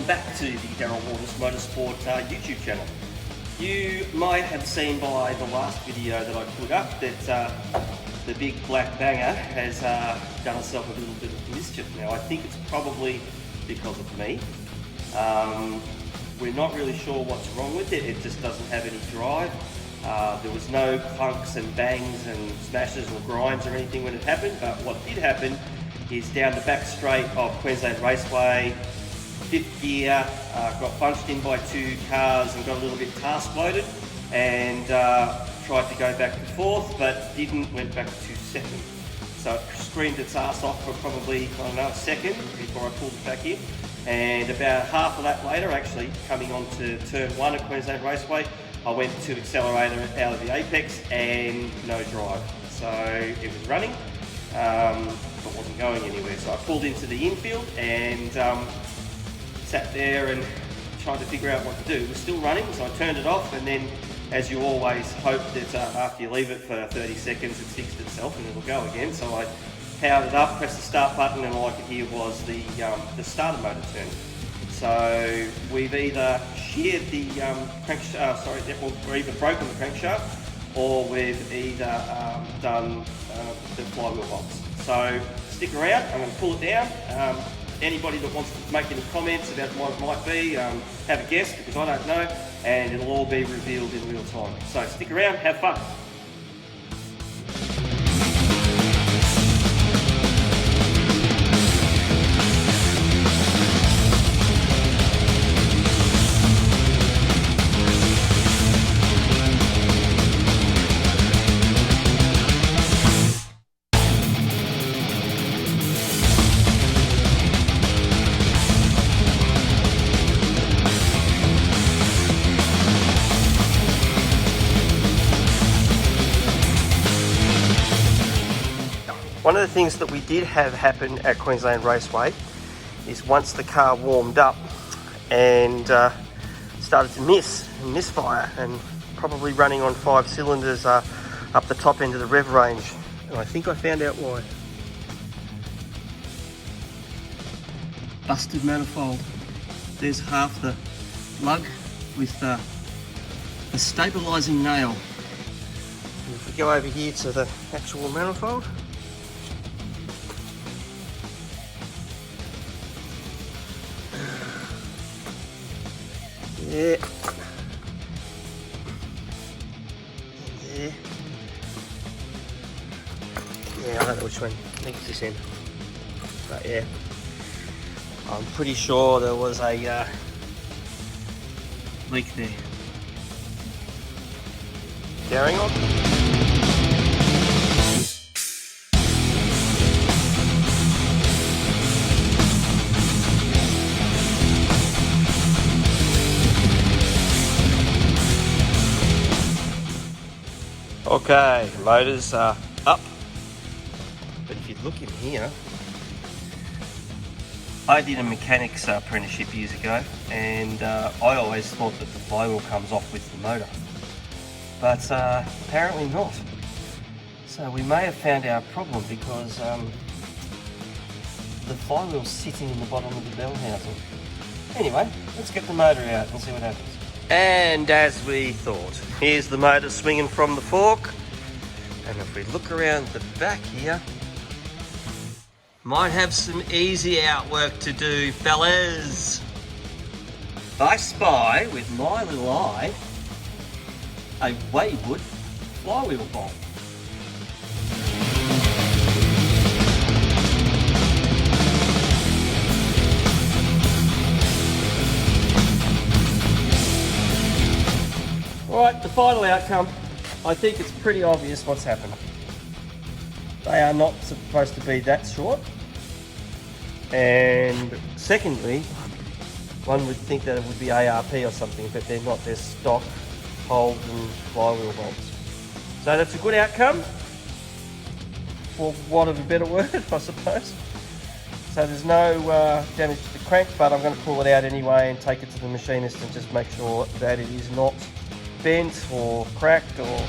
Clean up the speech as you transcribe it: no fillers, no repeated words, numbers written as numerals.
back to the Darryl Waters Motorsport YouTube channel. You might have seen by the last video that I put up that the big black banger has done itself a little bit of mischief. Now I think it's probably because of me. We're not really sure what's wrong with it. It just doesn't have any drive. There was no clunks and bangs and smashes or grinds or anything when it happened, but what did happen is down the back straight of Queensland Raceway, fifth gear, got bunched in by two cars and got a little bit task loaded, and tried to go back to fourth but didn't, went back to second. So it screamed its ass off for probably, I don't know, a second before I pulled it back in. And about half a lap later, actually coming on to turn one at Queensland Raceway, I went to accelerator out of the apex and no drive. So it was running, but wasn't going anywhere. So I pulled into the infield and sat there and tried to figure out what to do. It was still running, so I turned it off, and then, as you always hope that after you leave it for 30 seconds, it's fixed itself and it'll go again. So I powered it up, pressed the start button, and all I could hear was the starter motor turning. So we've either sheared the or either broken the crankshaft, or we've either done the flywheel box. So stick around, I'm going to pull it down. Anybody that wants to make any comments about what it might be, have a guess, because I don't know, and it'll all be revealed in real time. So stick around, have fun. One of the things that we did have happen at Queensland Raceway is once the car warmed up and started to misfire, and probably running on 5 cylinders up the top end of the rev range. And I think I found out why. Busted manifold. There's half the lug with the stabilising nail. And if we go over here to the actual manifold, yeah, there. Yeah, I don't know which one. I think it's this end. But yeah, I'm pretty sure there was a leak there. Carrying on. Okay, motors are up, but if you look in here, I did a mechanics apprenticeship years ago, and I always thought that the flywheel comes off with the motor, but apparently not. So we may have found our problem, because the flywheel's sitting in the bottom of the bell housing. Anyway, let's get the motor out and see what happens. And as we thought, here's the motor swinging from the fork, and if we look around the back here, might have some easy out work to do, fellas. I spy with my little eye a wayward flywheel bolt. Alright, the final outcome, I think it's pretty obvious what's happened. They are not supposed to be that short. And secondly, one would think that it would be ARP or something, but they're not. They're stock Holden flywheel bolts. So that's a good outcome, for want of a better word, I suppose. So there's no damage to the crank, but I'm going to pull it out anyway and take it to the machinist and just make sure that it is not bent or cracked or